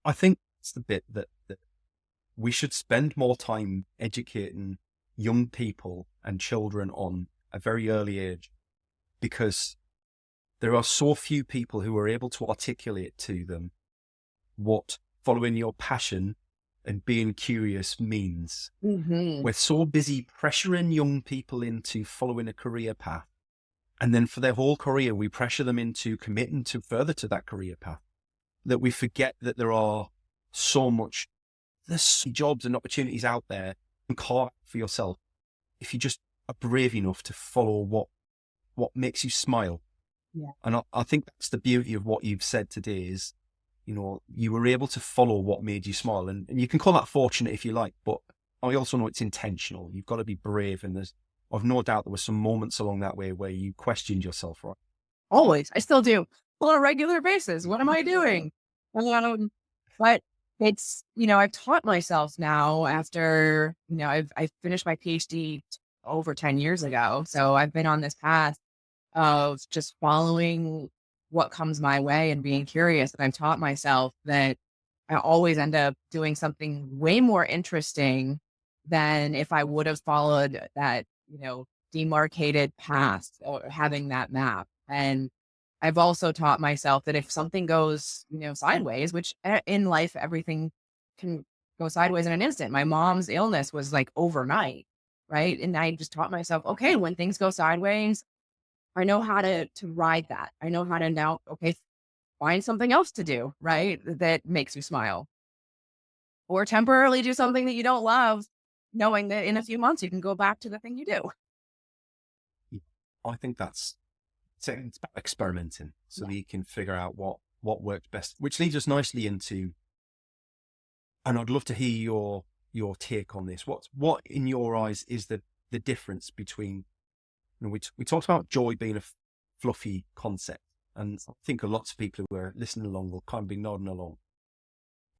I think it's the bit that we should spend more time educating young people and children on a very early age, because there are so few people who are able to articulate to them what following your passion and being curious means. Mm-hmm. We're so busy pressuring young people into following a career path. And then for their whole career, we pressure them into committing to further to that career path, that we forget that there's so many jobs and opportunities out there and carve for yourself. If you just are brave enough to follow what makes you smile. Yeah. And I think that's the beauty of what you've said today is, you were able to follow what made you smile. And you can call that fortunate if you like, but I also know it's intentional. You've got to be brave. And I've no doubt there were some moments along that way where you questioned yourself, right? Always. I still do on a regular basis. What am I doing? But it's, I've taught myself now after, I've finished my PhD over 10 years ago. So I've been on this path of just following what comes my way and being curious. And I've taught myself that I always end up doing something way more interesting than if I would have followed that, demarcated path or having that map. And I've also taught myself that if something goes, sideways, which in life, everything can go sideways in an instant. My mom's illness was like overnight, right? And I just taught myself, okay, when things go sideways, I know how to ride that. I know how to now, okay, find something else to do, right? That makes you smile. Or temporarily do something that you don't love, knowing that in a few months you can go back to the thing you do. Yeah. I think it's about experimenting so Yeah. that you can figure out what works best, which leads us nicely into, and I'd love to hear your take on this. What in your eyes is the difference between, we talked about joy being a fluffy concept, and I think lots of people who are listening along will kind of be nodding along.